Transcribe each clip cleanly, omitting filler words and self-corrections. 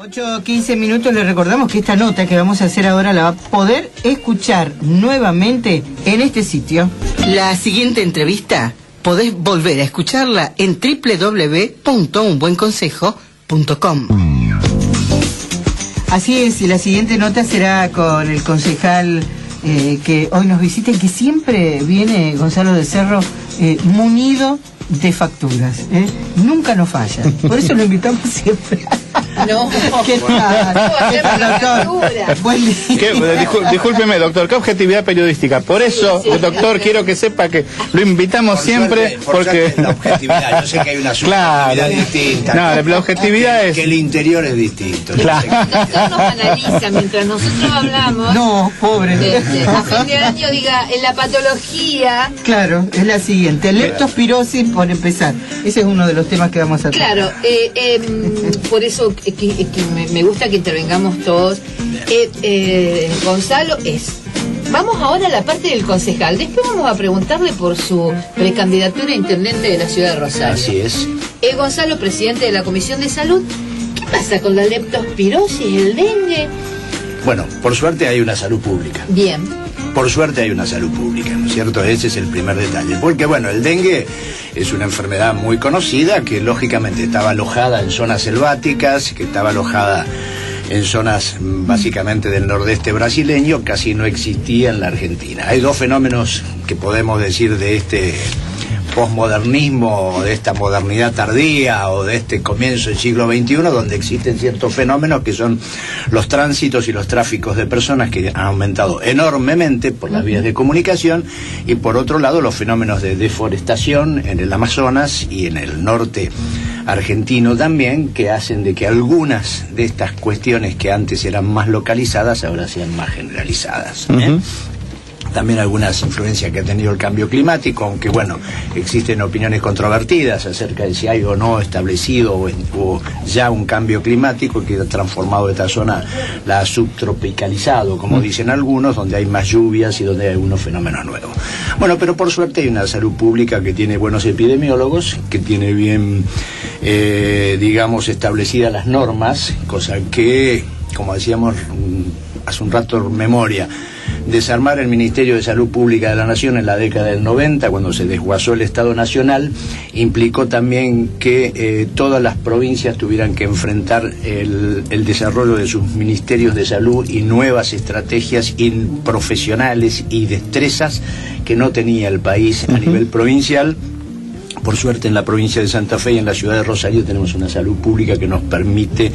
8:15 minutos, les recordamos que esta nota que vamos a hacer ahora la va a poder escuchar nuevamente en este sitio. La siguiente entrevista podés volver a escucharla en www.unbuenconsejo.com. Así es, y la siguiente nota será con el concejal que hoy nos visita y que siempre viene, Gonzalo de Cerro, munido de facturas, nunca nos falla, por eso lo invitamos siempre. No, ¿Qué tal, doctor? Buen día. Discúlpeme, doctor, qué objetividad periodística. Por eso, doctor, quiero que sepa que lo invitamos siempre porque la objetividad, yo sé que hay una subjetividad distinta. No, la objetividad es que el interior es distinto. Claro. No nos analiza mientras nosotros hablamos. No, pobre. A fin de año diga, en la patología. Claro, es la siguiente, leptospirosis por empezar. Ese es uno de los temas que vamos a tratar. Claro, por eso que me gusta que intervengamos todos. Gonzalo vamos ahora a la parte del concejal. Después vamos a preguntarle por su precandidatura a intendente de la ciudad de Rosario. Así es. Gonzalo, presidente de la Comisión de Salud. ¿Qué pasa con la leptospirosis, el dengue? Bueno, por suerte hay una salud pública. Bien. Por suerte hay una salud pública, ¿no es cierto? Ese es el primer detalle. Porque, bueno, el dengue es una enfermedad muy conocida que, lógicamente, estaba alojada en zonas selváticas, que estaba alojada en zonas básicamente del nordeste brasileño, casi no existía en la Argentina. Hay dos fenómenos que podemos decir de este posmodernismo, o de esta modernidad tardía, o de este comienzo del siglo XXI, donde existen ciertos fenómenos que son los tránsitos y los tráficos de personas que han aumentado enormemente por las vías de comunicación, y por otro lado los fenómenos de deforestación en el Amazonas y en el norte argentino también, que hacen de que algunas de estas cuestiones que antes eran más localizadas ahora sean más generalizadas. También algunas influencias que ha tenido el cambio climático, aunque bueno, existen opiniones controvertidas acerca de si hay o no establecido o ya un cambio climático que ha transformado esta zona, la ha subtropicalizado, como dicen algunos, donde hay más lluvias y donde hay algunos fenómenos nuevos. Bueno, pero por suerte hay una salud pública que tiene buenos epidemiólogos, que tiene bien, digamos, establecidas las normas, cosa que, como decíamos hace un rato, memoria. Desarmar el Ministerio de Salud Pública de la Nación en la década del 90, cuando se desguazó el Estado Nacional, implicó también que todas las provincias tuvieran que enfrentar el desarrollo de sus ministerios de salud y nuevas estrategias profesionales y destrezas que no tenía el país a nivel provincial. Por suerte, en la provincia de Santa Fe y en la ciudad de Rosario tenemos una salud pública que nos permite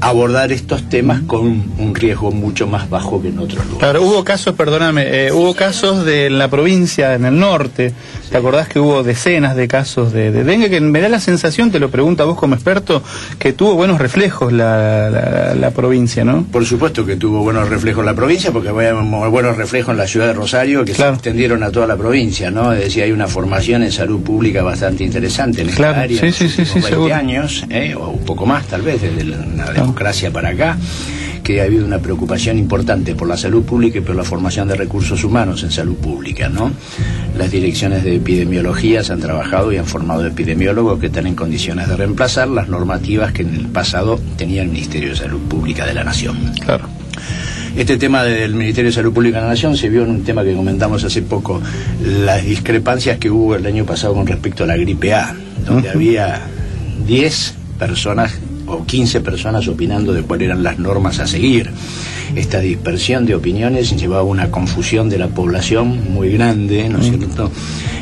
abordar estos temas con un riesgo mucho más bajo que en otros lugares. Claro, hubo casos, perdóname, hubo casos de la provincia, en el norte, ¿te acordás que hubo decenas de casos de dengue? Que me da la sensación, te lo pregunto a vos como experto, que tuvo buenos reflejos la provincia, ¿no? Por supuesto que tuvo buenos reflejos la provincia, porque había buenos reflejos en la ciudad de Rosario, que se extendieron a toda la provincia, ¿no? Es decir, hay una formación en salud pública bastante interesante en esta área, en los últimos 20 años, o un poco más tal vez, desde la democracia para acá, que ha habido una preocupación importante por la salud pública y por la formación de recursos humanos en salud pública, ¿no? Las direcciones de epidemiología se han trabajado y han formado epidemiólogos que están en condiciones de reemplazar las normativas que en el pasado tenía el Ministerio de Salud Pública de la Nación. Claro. Este tema del Ministerio de Salud Pública de la Nación se vio en un tema que comentamos hace poco, las discrepancias que hubo el año pasado con respecto a la gripe A, donde había 10 personas o 15 personas opinando de cuáles eran las normas a seguir. Esta dispersión de opiniones llevaba a una confusión de la población muy grande, ¿no es cierto?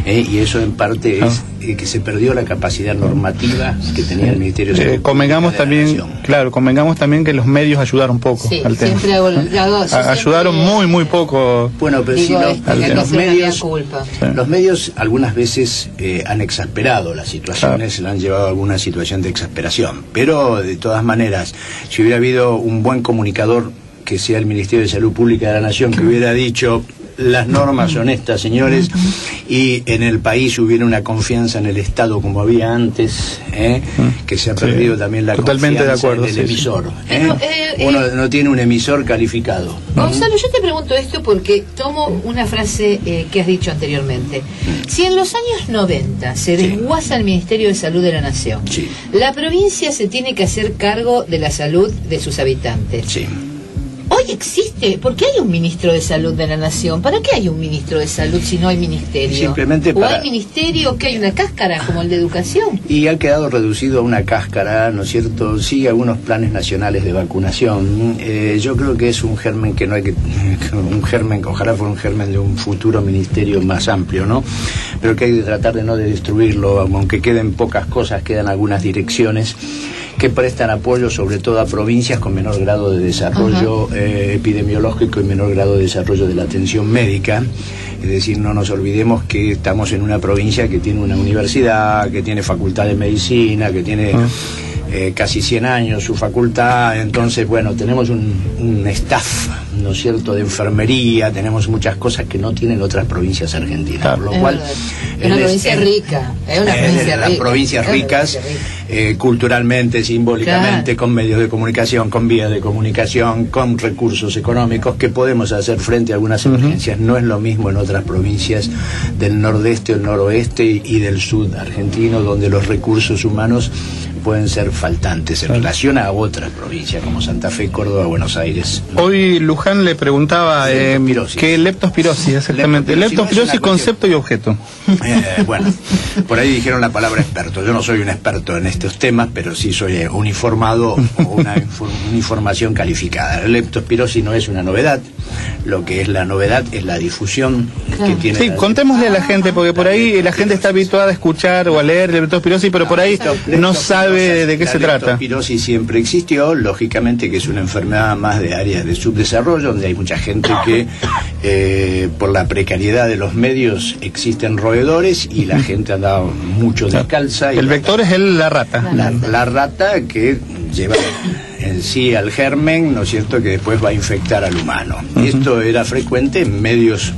Y eso en parte es que se perdió la capacidad normativa que tenía el Ministerio de Salud. Convengamos también, claro, convengamos también que los medios ayudaron un poco al tema. Ayudaron muy poco. Bueno, pero si los medios algunas veces han exasperado las situaciones, han llevado a alguna situación de exasperación, pero de todas maneras, si hubiera habido un buen comunicador que sea el Ministerio de Salud Pública de la Nación, que hubiera dicho las normas son estas, señores, y en el país hubiera una confianza en el Estado como había antes, que se ha perdido también la totalmente confianza de acuerdo, en el emisor. Pero, uno no tiene un emisor calificado. Gonzalo, yo te pregunto esto porque tomo una frase que has dicho anteriormente. Si en los años 90 se desguaza el Ministerio de Salud de la Nación, la provincia se tiene que hacer cargo de la salud de sus habitantes. Hoy existe, ¿por qué hay un ministro de Salud de la Nación? ¿Para qué hay un ministro de Salud si no hay ministerio? Simplemente ¿O hay ministerio que hay una cáscara como el de Educación? Y ha quedado reducido a una cáscara, ¿no es cierto? Sí, algunos planes nacionales de vacunación. Yo creo que es un germen que no hay que... un germen, ojalá fuera un germen de un futuro ministerio más amplio, ¿no? Pero que hay que tratar de no destruirlo, aunque queden pocas cosas, quedan algunas direcciones que prestan apoyo sobre todo a provincias con menor grado de desarrollo epidemiológico y menor grado de desarrollo de la atención médica. Es decir, no nos olvidemos que estamos en una provincia que tiene una universidad, que tiene facultad de medicina, que tiene casi 100 años su facultad. Entonces, bueno, tenemos un staff, ¿no es cierto?, de enfermería, tenemos muchas cosas que no tienen otras provincias argentinas, por lo cual es una provincia rica, es una provincia las rica, provincias ricas, culturalmente, simbólicamente, con medios de comunicación, con vías de comunicación, con recursos económicos, que podemos hacer frente a algunas emergencias. No es lo mismo en otras provincias del nordeste, el noroeste y del sur argentino, donde los recursos humanos pueden ser faltantes en relación a otras provincias como Santa Fe, Córdoba, Buenos Aires. Hoy Luján le preguntaba que leptospirosis, exactamente. Leptospirosis, concepto y objeto. Bueno, por ahí dijeron la palabra experto. Yo no soy un experto en estos temas, pero sí soy un informado o una información calificada. La leptospirosis no es una novedad. Lo que es la novedad es la difusión que tiene. Sí, contémosle a la gente, porque por ahí la gente está habituada a escuchar o a leer leptospirosis, pero por ahí no sabe de qué se trata. La leptospirosis siempre existió, lógicamente que es una enfermedad más de áreas de subdesarrollo, donde hay mucha gente que por la precariedad de los medios existen roedores y la gente anda mucho descalza. El vector es la rata. La rata que lleva en sí al germen, ¿no es cierto?, que después va a infectar al humano. Esto era frecuente en medios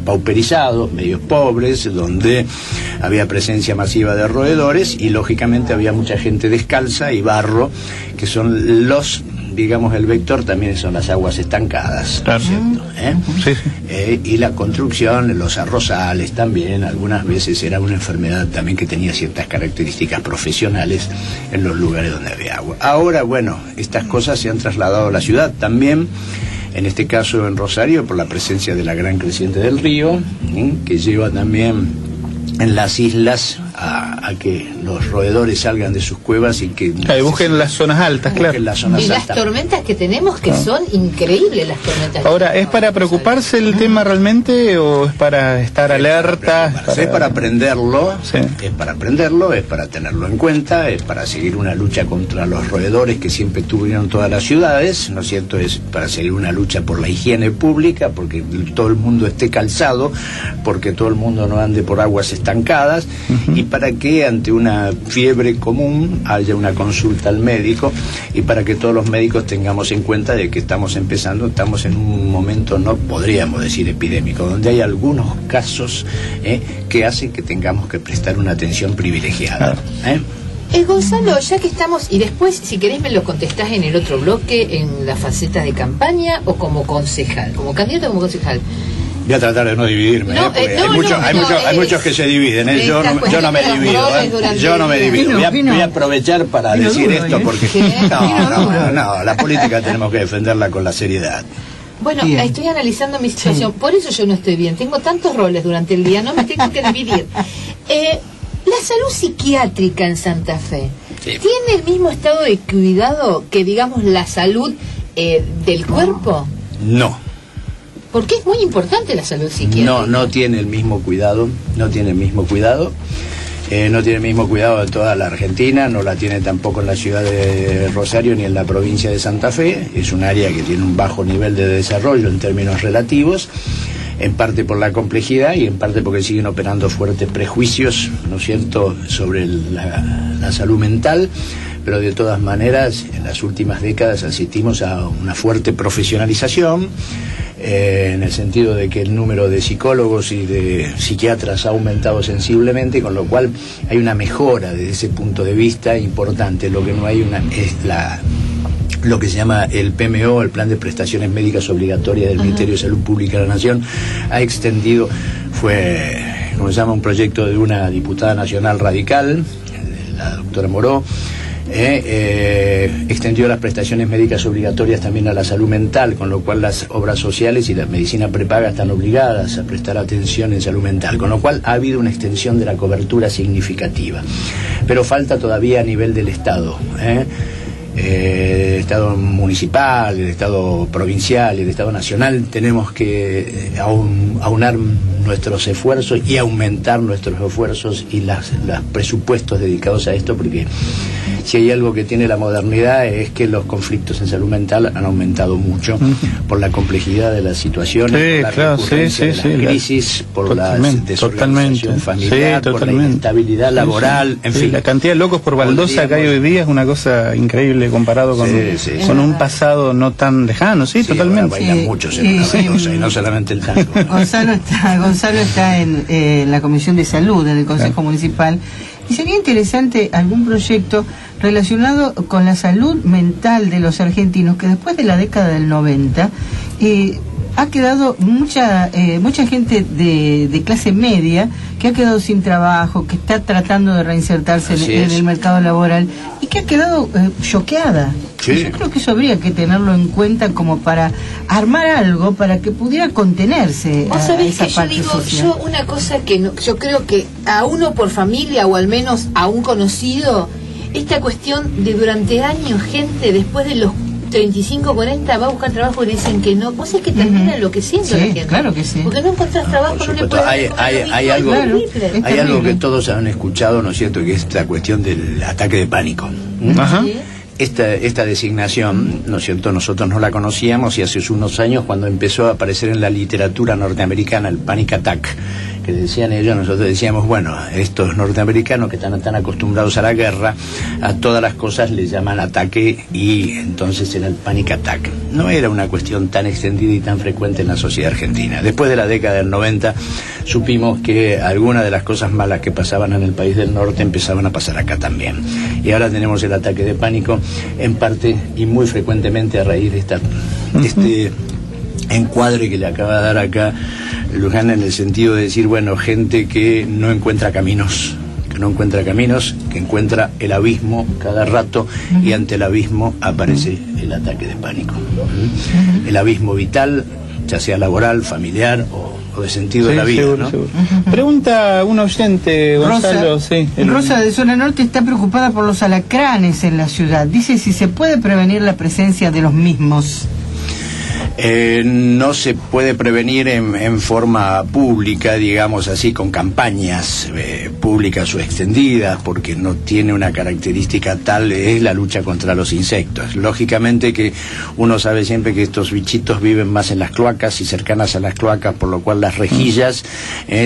pauperizados, medios pobres, donde había presencia masiva de roedores y lógicamente había mucha gente descalza y barro, que son los, digamos, el vector también son las aguas estancadas, ¿no es cierto? Y la construcción, los arrozales también, algunas veces era una enfermedad también que tenía ciertas características profesionales en los lugares donde había agua. Ahora, bueno, estas cosas se han trasladado a la ciudad también. En este caso en Rosario, por la presencia de la gran creciente del río, que lleva también en las islas a que los roedores salgan de sus cuevas y que busquen las zonas altas, claro. Las tormentas que tenemos, que son increíbles las tormentas. Ahora, ¿es para preocuparse el tema realmente o es para estar alerta? Es para aprenderlo, es para aprenderlo, es para tenerlo en cuenta, es para seguir una lucha contra los roedores que siempre tuvieron todas las ciudades, ¿no es cierto? Es para seguir una lucha por la higiene pública, porque todo el mundo esté calzado, porque todo el mundo no ande por aguas estancadas, y para que ante una fiebre común haya una consulta al médico, y para que todos los médicos tengamos en cuenta de que estamos en un momento, no podríamos decir epidémico, donde hay algunos casos que hacen que tengamos que prestar una atención privilegiada. Gonzalo, ya que estamos, y después, si querés, me lo contestás en el otro bloque, en la faceta de campaña o como concejal, como candidato o como concejal. Voy a tratar de no dividirme, porque hay muchos que se dividen, yo no me divido, yo no me divido. Voy a aprovechar para decir esto, porque no, la política tenemos que defenderla con la seriedad. Bueno, estoy analizando mi situación, por eso yo no estoy bien, tengo tantos roles durante el día, no me tengo que dividir. La salud psiquiátrica en Santa Fe, ¿tiene el mismo estado de cuidado que, digamos, la salud del cuerpo? No. Porque es muy importante la salud psiquiátrica. No tiene el mismo cuidado, no tiene el mismo cuidado en toda la Argentina, no la tiene tampoco en la ciudad de Rosario ni en la provincia de Santa Fe. Es un área que tiene un bajo nivel de desarrollo en términos relativos, en parte por la complejidad y en parte porque siguen operando fuertes prejuicios, ¿no es cierto?, sobre la salud mental. Pero de todas maneras, en las últimas décadas asistimos a una fuerte profesionalización. en el sentido de que el número de psicólogos y de psiquiatras ha aumentado sensiblemente, con lo cual hay una mejora desde ese punto de vista importante. Lo que no hay es lo que se llama el PMO, el Plan de Prestaciones Médicas Obligatorias del Ministerio de Salud Pública de la Nación, ha extendido, fue, como se llama, un proyecto de una diputada nacional radical, la doctora Moró, extendió las prestaciones médicas obligatorias también a la salud mental, con lo cual las obras sociales y la medicina prepaga están obligadas a prestar atención en salud mental, con lo cual ha habido una extensión de la cobertura significativa, pero falta todavía a nivel del Estado, el Estado municipal, el Estado provincial y el Estado nacional. Tenemos que aunar nuestros esfuerzos y aumentar nuestros esfuerzos y los presupuestos dedicados a esto, porque si hay algo que tiene la modernidad es que los conflictos en salud mental han aumentado mucho por la complejidad de las situaciones, por la recurrencia de las crisis, por la desorganización familiar, por la inestabilidad laboral, en fin. La cantidad de locos por baldosa que hay hoy día es una cosa increíble comparado con un pasado no tan lejano, totalmente. Bailan muchos en la baldosa y no solamente el tango. Gonzalo está en la Comisión de Salud, en el Consejo Municipal, y sería interesante algún proyecto relacionado con la salud mental de los argentinos, que después de la década del 90 ha quedado mucha gente de clase media que ha quedado sin trabajo, que está tratando de reinsertarse en el mercado laboral y que ha quedado choqueada. Sí. Yo creo que eso habría que tenerlo en cuenta como para armar algo para que pudiera contenerse a esa parte social. Yo una cosa que no, yo creo que a uno por familia o al menos a un conocido, esta cuestión de durante años gente después de los 35, 40 va a buscar trabajo y le dicen que no. Vos es que termina enloqueciendo la gente. Claro que sí. Porque no encontrás trabajo, no le puedes. Hay algo que todos han escuchado, ¿no es cierto?, que es esta cuestión del ataque de pánico. Ajá. ¿Sí? Esta designación, ¿no es cierto?, nosotros no la conocíamos, y hace unos años, cuando empezó a aparecer en la literatura norteamericana el panic attack, que decían ellos, nosotros decíamos, bueno, estos norteamericanos que están tan acostumbrados a la guerra, a todas las cosas les llaman ataque, y entonces era el panic attack. No era una cuestión tan extendida y tan frecuente en la sociedad argentina. Después de la década del 90 supimos que algunas de las cosas malas que pasaban en el país del norte empezaban a pasar acá también. Y ahora tenemos el ataque de pánico, en parte y muy frecuentemente a raíz de este encuadre que le acaba de dar acá Luján, en el sentido de decir, bueno, gente que no encuentra caminos, que encuentra el abismo cada rato, y ante el abismo aparece el ataque de pánico. El abismo vital, ya sea laboral, familiar o de sentido de la vida, seguro, ¿no? Seguro. Pregunta un oyente, Gonzalo. Rosa de Zona Norte está preocupada por los alacranes en la ciudad. Dice si se puede prevenir la presencia de los mismos. No se puede prevenir en forma pública, digamos así, con campañas públicas o extendidas, porque no tiene una característica tal, es la lucha contra los insectos. Lógicamente que uno sabe siempre que estos bichitos viven más en las cloacas y cercanas a las cloacas, por lo cual las rejillas,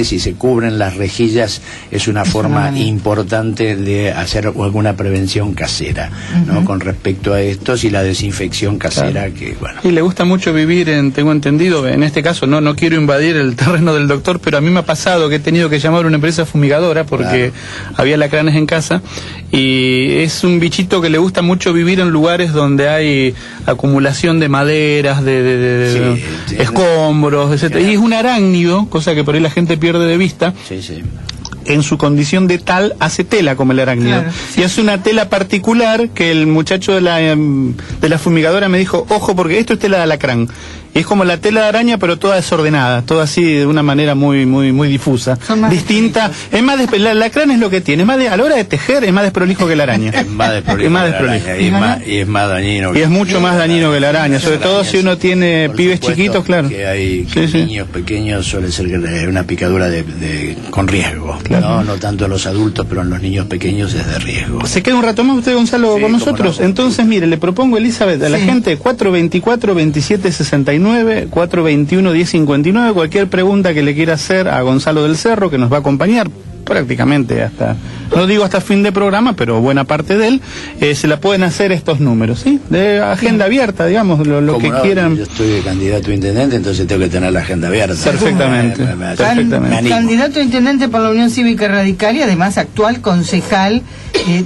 si se cubren las rejillas, es una forma importante de hacer alguna prevención casera, ¿no?, con respecto a estos, y la desinfección casera, que bueno. Y le gusta mucho vivir tengo entendido, en este caso no quiero invadir el terreno del doctor, pero a mí me ha pasado que he tenido que llamar a una empresa fumigadora porque había alacranes en casa, y es un bichito que le gusta mucho vivir en lugares donde hay acumulación de maderas, de escombros, etcétera. Y es un arácnido, cosa que por ahí la gente pierde de vista. En su condición de tal, hace tela como el arácnido. Y hace una tela particular que el muchacho de la fumigadora me dijo, ojo, porque esto es tela de alacrán. Y es como la tela de araña, pero toda desordenada, toda así de una manera muy difusa, distinta. Es más el alacrán es lo que tiene, a la hora de tejer es más desprolijo que la araña. Es más desprolijo. Y es más dañino. Y es mucho más dañino que la araña, sobre todo si uno tiene pibes chiquitos, claro. Que hay niños pequeños, suele ser una picadura con riesgo. Claro. No tanto en los adultos, pero en los niños pequeños es de riesgo. ¿Se queda un rato más usted, Gonzalo, con nosotros? No. Entonces, mire, le propongo, Elizabeth, a la gente 424-2769, 421-1059, cualquier pregunta que le quiera hacer a Gonzalo del Cerro, que nos va a acompañar prácticamente hasta, no digo hasta fin de programa, pero buena parte de él, se la pueden hacer estos números, ¿sí? De agenda abierta, digamos, lo que no, quieran. Yo estoy de candidato a intendente, entonces tengo que tener la agenda abierta. Perfectamente. Perfectamente. Candidato a intendente por la Unión Cívica Radical y además actual concejal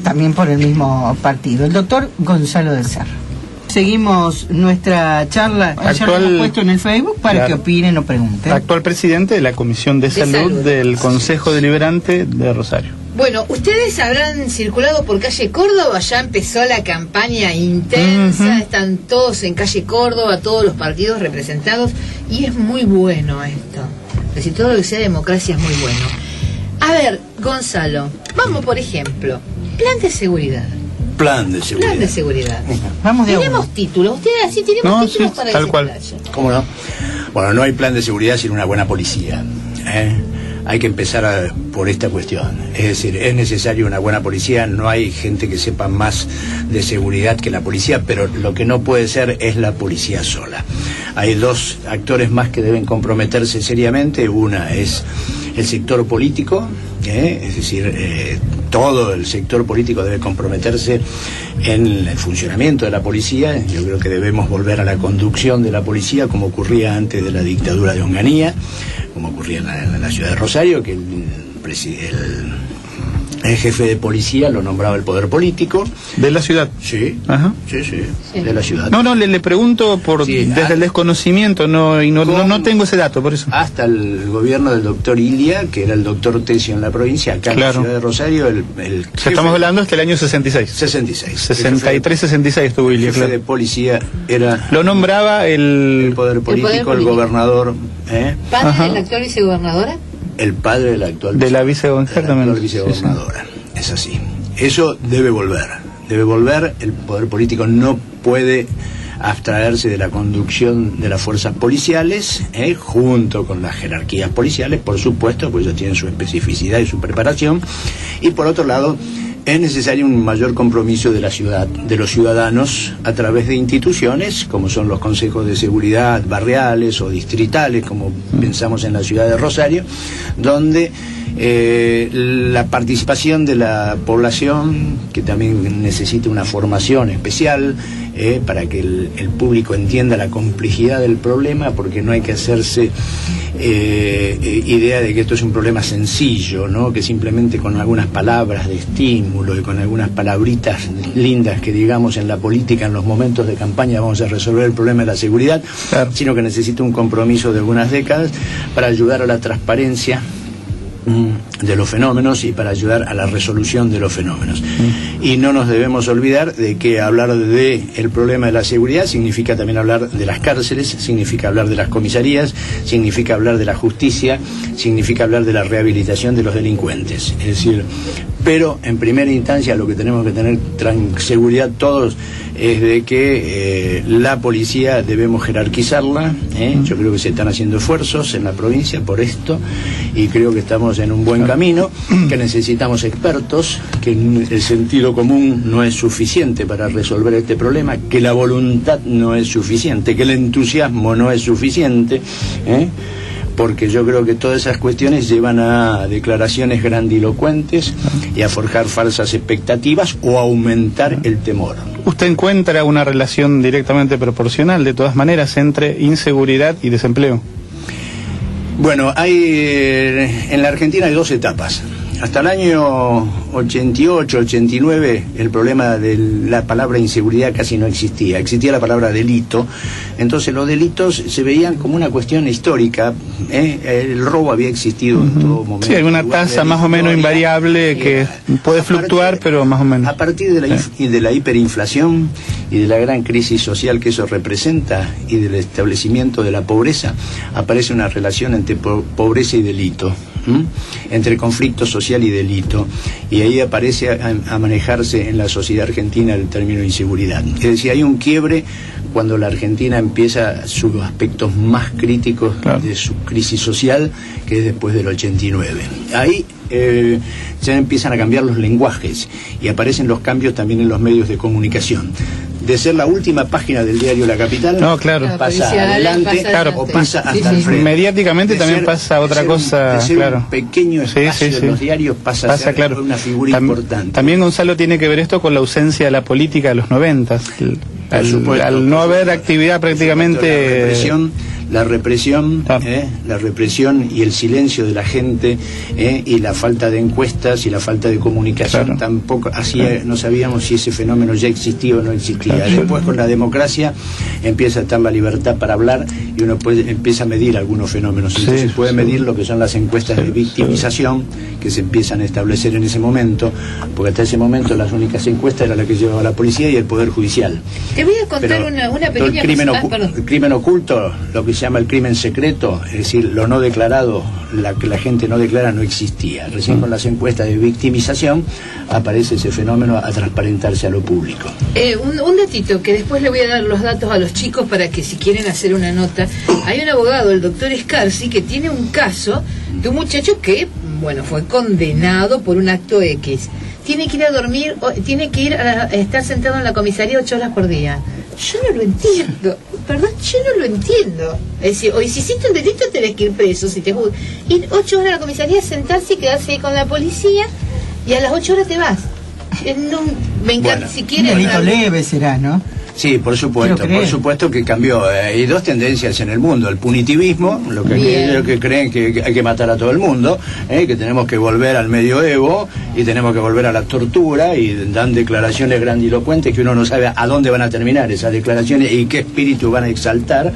también por el mismo partido, el doctor Gonzalo del Cerro. Seguimos nuestra charla, ya lo hemos puesto en el Facebook para claro, que opinen o pregunten. Actual presidente de la Comisión de Salud del Consejo Deliberante de Rosario. Bueno, ustedes habrán circulado por calle Córdoba, ya empezó la campaña intensa, están todos en calle Córdoba, todos los partidos representados, y es muy bueno esto. Es decir, todo lo que sea democracia es muy bueno. A ver, Gonzalo, vamos por ejemplo, plan de seguridad. Plan de seguridad. Plan de seguridad. Vamos de tenemos títulos, ustedes así tenemos títulos para tal cual. ¿Cómo no? Bueno, no hay plan de seguridad sin una buena policía. Hay que empezar por esta cuestión. Es decir, es necesario una buena policía. No hay gente que sepa más de seguridad que la policía, pero lo que no puede ser es la policía sola. Hay dos actores más que deben comprometerse seriamente. Una es el sector político, es decir, todo el sector político debe comprometerse en el funcionamiento de la policía. Yo creo que debemos volver a la conducción de la policía como ocurría antes de la dictadura de Onganía, como ocurría en la ciudad de Rosario, que el jefe de policía lo nombraba el poder político. ¿De la ciudad? Sí, ajá, sí, de la ciudad. No, le pregunto desde el desconocimiento, no tengo ese dato, por eso. Hasta el gobierno del doctor Ilia, que era el doctor Tesio en la provincia, acá en la ciudad de Rosario, el jefe, estamos hablando hasta el año 66. 63, 66 estuvo Ilia, jefe de policía era... Lo nombraba el poder político, el gobernador. ¿Padre de la actual vicegobernadora? El padre de la actual vicegobernadora. Es así. Eso debe volver. El poder político no puede abstraerse de la conducción de las fuerzas policiales, junto con las jerarquías policiales, por supuesto, pues ellos tienen su especificidad y su preparación. Y por otro lado, es necesario un mayor compromiso de la ciudad, de los ciudadanos, a través de instituciones como son los consejos de seguridad barriales o distritales, como pensamos en la ciudad de Rosario, donde la participación de la población, que también necesita una formación especial para que el público entienda la complejidad del problema, porque no hay que hacerse idea de que esto es un problema sencillo, ¿no? Que simplemente con algunas palabras de estímulo y con algunas palabritas lindas que digamos en la política en los momentos de campaña vamos a resolver el problema de la seguridad, claro, sino que necesita un compromiso de algunas décadas para ayudar a la transparencia de los fenómenos y para ayudar a la resolución de los fenómenos. Y no nos debemos olvidar de que hablar de el problema de la seguridad significa también hablar de las cárceles, significa hablar de las comisarías, significa hablar de la justicia, significa hablar de la rehabilitación de los delincuentes. Es decir, pero en primera instancia lo que tenemos que tener seguridad todos es de que la policía debemos jerarquizarla. Yo creo que se están haciendo esfuerzos en la provincia por esto y creo que estamos en un buen camino, que necesitamos expertos, que el sentido común no es suficiente para resolver este problema, que la voluntad no es suficiente, que el entusiasmo no es suficiente, porque yo creo que todas esas cuestiones llevan a declaraciones grandilocuentes y a forjar falsas expectativas o a aumentar el temor. ¿Usted encuentra una relación directamente proporcional, de todas maneras, entre inseguridad y desempleo? Bueno, en la Argentina hay dos etapas. Hasta el año 88, 89, el problema de la palabra inseguridad casi no existía. Existía la palabra delito. Entonces los delitos se veían como una cuestión histórica. El robo había existido en todo momento. Sí, hay una tasa más o menos invariable que puede fluctuar, pero más o menos. A partir de la hiperinflación y de la gran crisis social que eso representa y del establecimiento de la pobreza, aparece una relación entre pobreza y delito, entre conflicto social y delito, y ahí aparece a manejarse en la sociedad argentina el término inseguridad. Es decir, hay un quiebre cuando la Argentina empieza sus aspectos más críticos, claro, de su crisis social, que es después del 89. Ahí ya empiezan a cambiar los lenguajes y aparecen los cambios también en los medios de comunicación. de ser la última página del diario La Capital, no, claro, pasa adelante, o pasa hasta el frente. Mediáticamente también pasa otra cosa, de ser claro. un pequeño espacio en los diarios pasa a ser claro. una figura importante. También, Gonzalo, tiene que ver esto con la ausencia de la política de los 90. Al no haber actividad prácticamente... La represión y el silencio de la gente, y la falta de encuestas y la falta de comunicación, tampoco no sabíamos si ese fenómeno ya existía o no existía. Después, con la democracia empieza a estar la libertad para hablar y uno empieza a medir algunos fenómenos. Entonces puede medir lo que son las encuestas de victimización que se empiezan a establecer en ese momento, porque hasta ese momento las únicas encuestas eran las que llevaba la policía y el Poder Judicial. Te voy a contar una pequeña el crimen oculto, lo que se llama el crimen secreto, es decir, lo no declarado, la que la gente no declara, no existía. Recién con las encuestas de victimización aparece ese fenómeno a transparentarse a lo público. Un datito, que después le voy a dar los datos a los chicos para que si quieren hacer una nota. Hay un abogado, el doctor Escarsi, que tiene un caso de un muchacho que, bueno, fue condenado por un acto X. Tiene que ir a dormir, tiene que ir a estar sentado en la comisaría 8 horas por día. Yo no lo entiendo, perdón, yo no lo entiendo. Es decir, hoy si hiciste un delito tenés que ir preso, si te ir 8 horas a la comisaría, sentarse y quedarse ahí con la policía, y a las 8 horas te vas. Me encanta, bueno, si quieres... Un delito leve será, ¿no? Sí, por supuesto que cambió. Hay dos tendencias en el mundo: el punitivismo, lo que creen que hay que matar a todo el mundo, que tenemos que volver al medioevo y tenemos que volver a la tortura, y dan declaraciones grandilocuentes que uno no sabe a dónde van a terminar esas declaraciones y qué espíritu van a exaltar,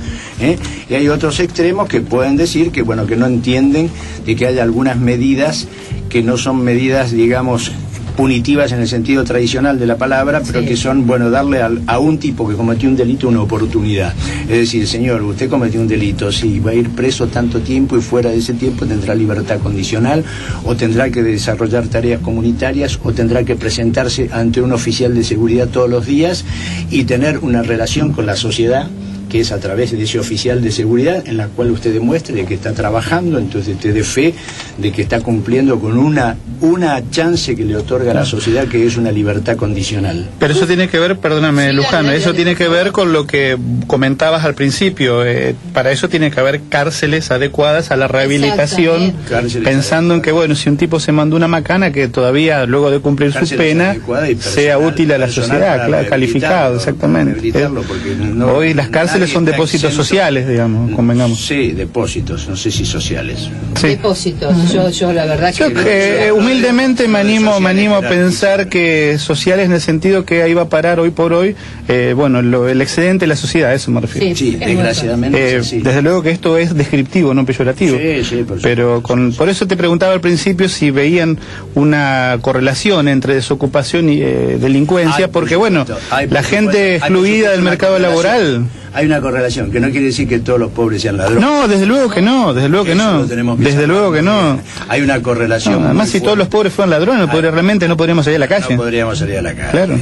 y hay otros extremos que pueden decir que, bueno, que no entienden de que hay algunas medidas que no son medidas, digamos, punitivas en el sentido tradicional de la palabra, pero que son, bueno, darle a un tipo que cometió un delito una oportunidad. Es decir, señor, usted cometió un delito, sí, va a ir preso tanto tiempo y fuera de ese tiempo tendrá libertad condicional, o tendrá que desarrollar tareas comunitarias, o tendrá que presentarse ante un oficial de seguridad todos los días y tener una relación con la sociedad, que es a través de ese oficial de seguridad, en la cual usted demuestre que está trabajando, entonces usted dé fe de que está cumpliendo con una chance que le otorga a la sociedad, que es una libertad condicional. Pero eso tiene que ver, perdóname, Lujano, eso tiene que ver con lo que comentabas al principio. Para eso tiene que haber cárceles adecuadas a la rehabilitación, pensando en que, bueno, si un tipo se mandó una macana, que todavía luego de cumplir su pena sea útil a la sociedad, calificado, exactamente. Hoy las cárceles son depósitos sociales, digamos, convengamos. Sí, depósitos, no sé si sociales. Sí. Depósitos, yo la verdad que... humildemente me animo a pensar que sociales, en el sentido que ahí va a parar hoy por hoy, bueno, el excedente de la sociedad, a eso me refiero. Sí, desgraciadamente. Desde luego que esto es descriptivo, no peyorativo. Sí, pero por eso te preguntaba al principio si veían una correlación entre desocupación y delincuencia, porque bueno, la gente excluida del mercado laboral... Hay una correlación, que no quiere decir que todos los pobres sean ladrones. No, desde luego que no, desde luego que no. Desde luego que no. Hay una correlación. Además, si todos los pobres fueran ladrones, realmente no podríamos salir a la calle. No podríamos salir a la calle. Claro.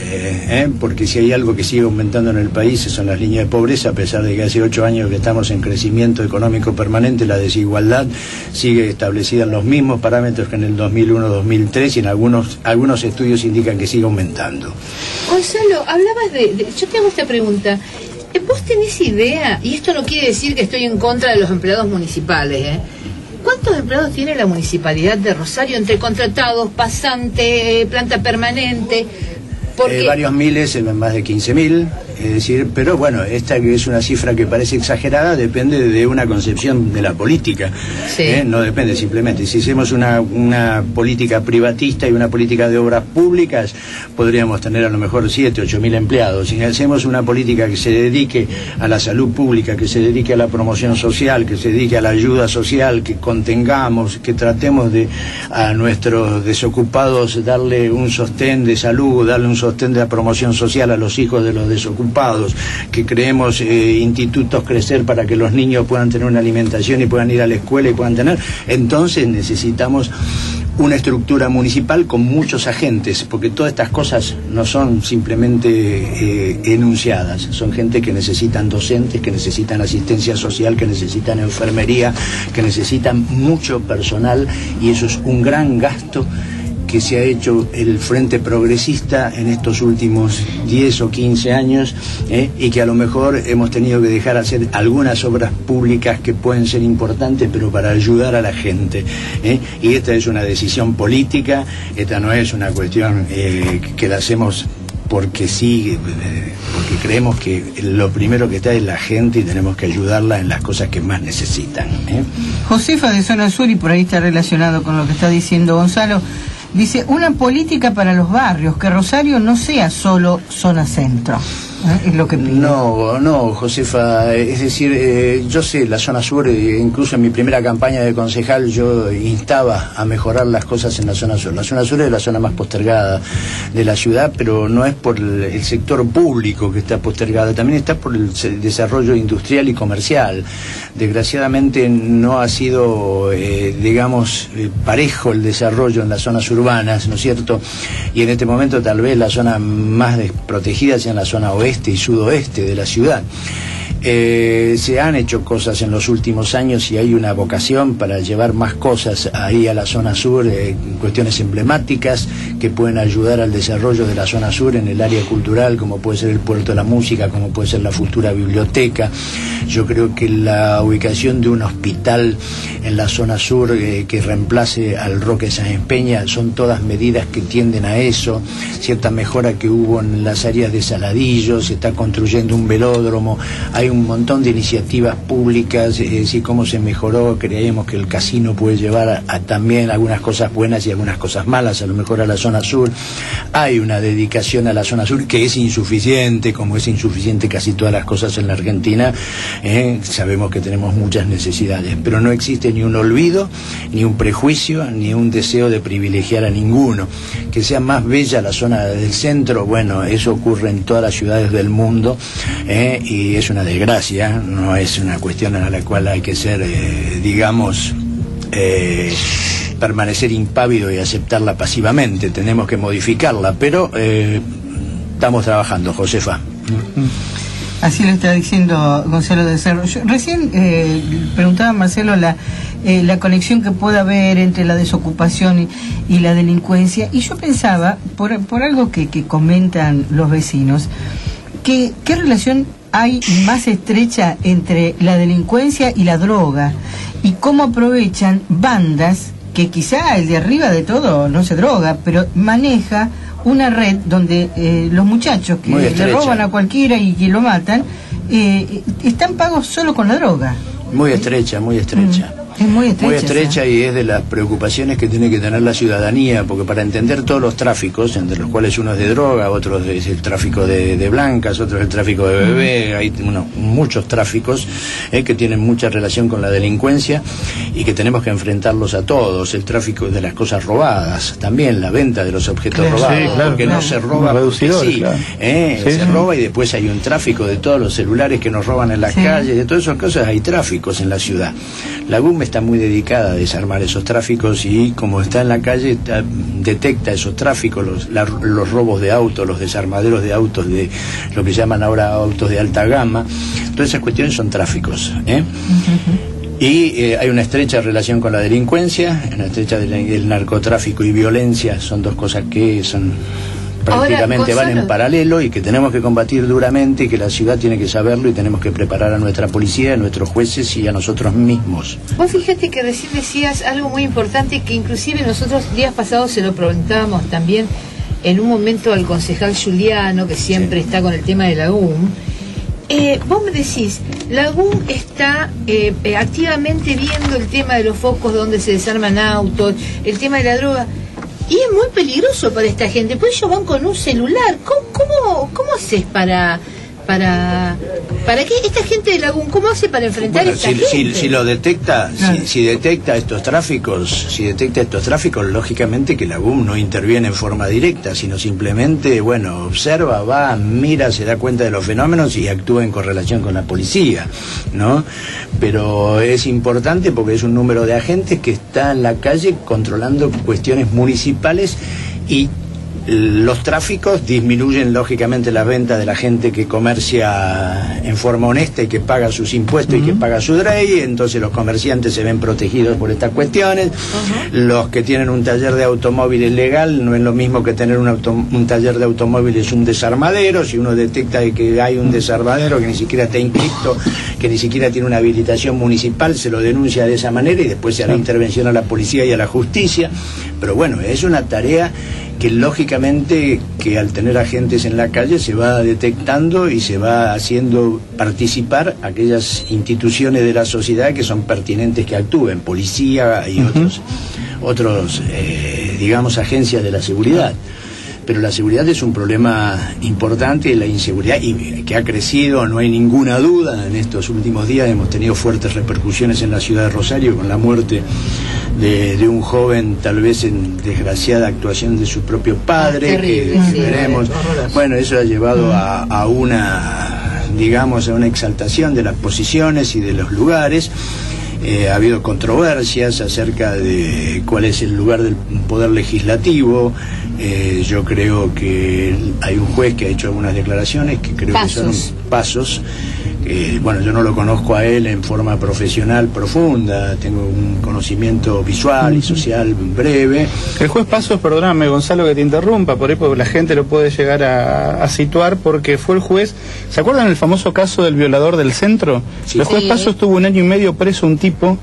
Porque si hay algo que sigue aumentando en el país son las líneas de pobreza, a pesar de que hace 8 años que estamos en crecimiento económico permanente, la desigualdad sigue establecida en los mismos parámetros que en el 2001-2003, y en algunos estudios indican que sigue aumentando. Gonzalo, hablabas yo te hago esta pregunta. ¿Vos tenés idea? Y esto no quiere decir que estoy en contra de los empleados municipales, ¿Cuántos empleados tiene la municipalidad de Rosario entre contratados, pasante, planta permanente? Varios miles, más de 15.000, es decir, pero bueno, esta que es una cifra que parece exagerada depende de una concepción de la política, no depende simplemente. Si hacemos una política privatista y una política de obras públicas, podríamos tener a lo mejor 7, 8.000 empleados. Si hacemos una política que se dedique a la salud pública, que se dedique a la promoción social, que se dedique a la ayuda social, que contengamos, que tratemos de a nuestros desocupados darle un sostén de salud, darle un sostén de la promoción social a los hijos de los desocupados, que creemos institutos crecer para que los niños puedan tener una alimentación y puedan ir a la escuela y puedan tener, entonces necesitamos una estructura municipal con muchos agentes, porque todas estas cosas no son simplemente enunciadas, son gente que necesitan docentes, que necesitan asistencia social, que necesitan enfermería, que necesitan mucho personal, y eso es un gran gasto que se ha hecho el Frente Progresista en estos últimos 10 o 15 años, y que a lo mejor hemos tenido que dejar hacer algunas obras públicas que pueden ser importantes, pero para ayudar a la gente, y esta es una decisión política, esta no es una cuestión que la hacemos porque sí, porque creemos que lo primero que está es la gente y tenemos que ayudarla en las cosas que más necesitan. Josefa de Zona Sur, y por ahí está relacionado con lo que está diciendo Gonzalo, dice: una política para los barrios, que Rosario no sea solo zona centro. Es lo que pide. No, Josefa, es decir, yo sé, la zona sur, incluso en mi primera campaña de concejal yo instaba a mejorar las cosas en la zona sur. La zona sur es la zona más postergada de la ciudad, pero no es por el sector público que está postergada, también está por el desarrollo industrial y comercial. Desgraciadamente no ha sido, parejo el desarrollo en las zonas urbanas, ¿no es cierto? Y en este momento tal vez la zona más desprotegida sea en la zona oeste y sudoeste de la ciudad. Se han hecho cosas en los últimos años y hay una vocación para llevar más cosas ahí a la zona sur, cuestiones emblemáticas que pueden ayudar al desarrollo de la zona sur en el área cultural, como puede ser el Puerto de la Música, como puede ser la futura biblioteca. Yo creo que la ubicación de un hospital en la zona sur que reemplace al Roque Sáenz Peña son todas medidas que tienden a eso. Cierta mejora que hubo en las áreas de Saladillo, se está construyendo un velódromo, hay un montón de iniciativas públicas, y cómo se mejoró. Creíamos que el casino puede llevar a también algunas cosas buenas y algunas cosas malas, a lo mejor a la zona sur. Hay una dedicación a la zona sur que es insuficiente, como es insuficiente casi todas las cosas en la Argentina. Sabemos que tenemos muchas necesidades, pero no existe ni un olvido, ni un prejuicio, ni un deseo de privilegiar a ninguno. Que sea más bella la zona del centro, bueno, eso ocurre en todas las ciudades del mundo, y es una desgracia, no es una cuestión a la cual hay que ser, permanecer impávido y aceptarla pasivamente. Tenemos que modificarla, pero estamos trabajando, Josefa. Así lo está diciendo Gonzalo de Cerro. Yo recién preguntaba a Marcelo la conexión que puede haber entre la desocupación y la delincuencia, y yo pensaba, por algo que comentan los vecinos, ¿qué relación hay más estrecha entre la delincuencia y la droga? Y cómo aprovechan bandas que quizá el de arriba de todo no se droga, pero maneja una red donde los muchachos que le roban a cualquiera y que lo matan, están pagos solo con la droga. Muy estrecha, muy estrecha. Es muy estrecha, y es de las preocupaciones que tiene que tener la ciudadanía, porque para entender todos los tráficos, entre los cuales uno es de droga, otro es el tráfico de blancas, otro es el tráfico de bebé, hay muchos tráficos que tienen mucha relación con la delincuencia y que tenemos que enfrentarlos a todos. El tráfico de las cosas robadas, también la venta de los objetos robados, porque no se roba porque se roba, y después hay un tráfico de todos los celulares que nos roban en las calles, de todas esas cosas hay tráficos en la ciudad. La GUM está muy dedicada a desarmar esos tráficos, y como está en la calle detecta esos tráficos, los robos de autos, los desarmaderos de autos, de lo que llaman ahora autos de alta gama. Todas esas cuestiones son tráficos, y hay una estrecha relación con la delincuencia, una estrecha el narcotráfico y violencia son dos cosas que son prácticamente van en paralelo y que tenemos que combatir duramente, y que la ciudad tiene que saberlo, y tenemos que preparar a nuestra policía, a nuestros jueces y a nosotros mismos. Vos fíjate que recién decías algo muy importante, que inclusive nosotros días pasados se lo preguntábamos también en un momento al concejal Juliano, que siempre está con el tema de la GUM. Vos me decís, la GUM está activamente viendo el tema de los focos donde se desarman autos, el tema de la droga. Y es muy peligroso para esta gente, pues ellos van con un celular. ¿Cómo haces para qué esta gente de la GUM, cómo hace para enfrentar a esta gente? Si lo detecta, si detecta estos tráficos, lógicamente que la GUM no interviene en forma directa, sino simplemente, observa, va, mira, se da cuenta de los fenómenos y actúa en correlación con la policía, ¿no? Pero es importante porque es un número de agentes que está en la calle controlando cuestiones municipales y Los tráficos disminuyen lógicamente la venta de la gente que comercia en forma honesta y que paga sus impuestos y que paga su DREI, entonces los comerciantes se ven protegidos por estas cuestiones. Los que tienen un taller de automóviles legal no es lo mismo que tener un taller de automóviles un desarmadero. Si uno detecta que hay un desarmadero que ni siquiera está inscrito, que ni siquiera tiene una habilitación municipal, se lo denuncia de esa manera y después se hará intervención a la policía y a la justicia. Pero bueno, es una tarea que lógicamente que al tener agentes en la calle se va detectando y se va haciendo participar aquellas instituciones de la sociedad que son pertinentes que actúen, policía y otros digamos, agencias de la seguridad. Pero la seguridad es un problema importante, la inseguridad, y que ha crecido, no hay ninguna duda. En estos últimos días hemos tenido fuertes repercusiones en la ciudad de Rosario con la muerte de un joven, tal vez en desgraciada actuación de su propio padre, terrible, que veremos. Bueno, eso ha llevado a una, digamos, a una exaltación de las posiciones y de los lugares. Ha habido controversias acerca de cuál es el lugar del poder legislativo. Yo creo que hay un juez que ha hecho algunas declaraciones que creo que son pasos. Bueno, yo no lo conozco a él en forma profesional profunda, tengo un conocimiento visual y social breve. El juez Pasos, perdóname Gonzalo que te interrumpa, por ahí porque la gente lo puede llegar a situar, porque fue el juez, ¿se acuerdan el famoso caso del violador del centro? Sí. El juez Pasos estuvo 1 año y medio preso, un tipo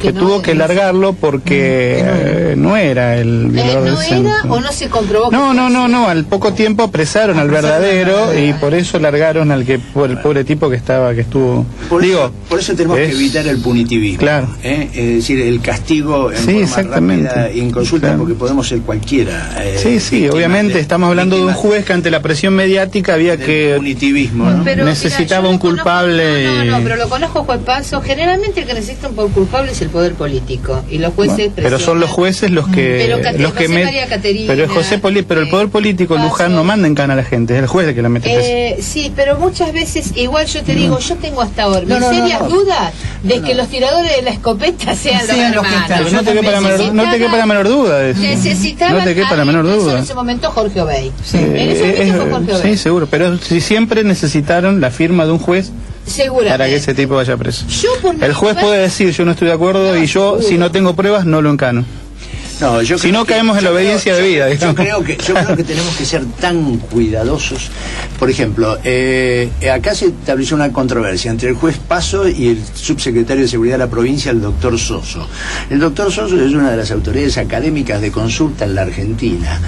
que no tuvo que largarlo porque no era el violador del centro. ¿No era o no se comprobó? No, al poco tiempo apresaron al verdadero y por eso largaron al que el pobre tipo que estuvo. Por eso tenemos que evitar el punitivismo. Claro. Es decir, el castigo en forma rápida y en consulta, porque podemos ser cualquiera. Sí, obviamente estamos hablando de un juez que ante la presión mediática había que punitivismo, ¿no? Pero, necesitaba un culpable. No, pero lo conozco, juez Paso. Generalmente el que necesita un culpable es el poder político y los jueces pero son los jueces los que pero es pero el poder político, Luján, no manda en cana a la gente, es el juez el que la mete presa. Sí, pero muchas veces igual yo te digo, yo tengo hasta ahora mis serias dudas de que los tiradores de la escopeta sean los hermanos. No te quepa la menor duda de eso. Necesitaban en ese momento Jorge Obey. En ese momento fue Jorge Obey. Sí, seguro, pero si siempre necesitaron la firma de un juez para que ese tipo vaya preso. El juez puede decir, yo no estoy de acuerdo y yo, si no tengo pruebas, no lo encano. No, si no caemos en la obediencia debida. Yo creo que tenemos que ser tan cuidadosos. Por ejemplo, acá se estableció una controversia entre el juez Paso y el subsecretario de Seguridad de la provincia, el doctor Soso. El doctor Soso es una de las autoridades académicas de consulta en la Argentina.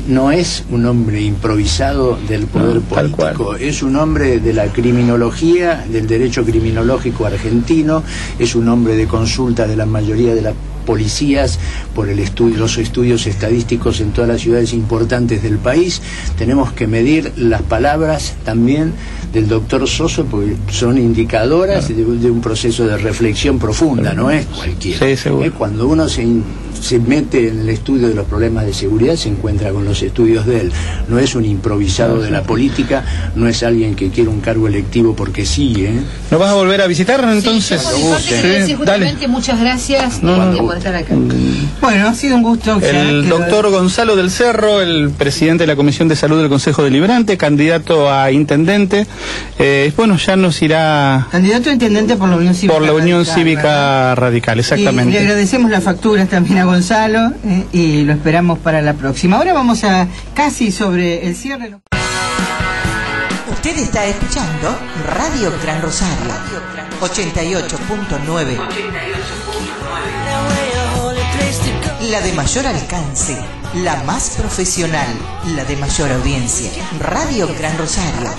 No es un hombre improvisado del poder político, es un hombre de la criminología, del derecho criminológico argentino, es un hombre de consulta de la mayoría de las policías por los estudios estadísticos en todas las ciudades importantes del país. Tenemos que medir las palabras también del doctor Soso porque son indicadoras de un proceso de reflexión profunda, no es cualquiera. Sí, seguro. Cuando uno se mete en el estudio de los problemas de seguridad, se encuentra con los estudios de él. No es un improvisado de la política, no es alguien que quiere un cargo electivo porque sí. ¿No vas a volver a visitarnos entonces? Dale. Muchas gracias por estar acá. Bueno, ha sido un gusto. El doctor Gonzalo del Cerro, el presidente de la Comisión de Salud del Consejo Deliberante, candidato a intendente. Bueno, ya nos irá... Candidato a intendente por la Unión Cívica Radical. Por la Unión Cívica Radical, exactamente. Y le agradecemos las facturas también a Gonzalo y lo esperamos para la próxima. Ahora vamos a casi sobre el cierre. Usted está escuchando Radio Gran Rosario 88.9. La de mayor alcance, la más profesional, la de mayor audiencia. Radio Gran Rosario.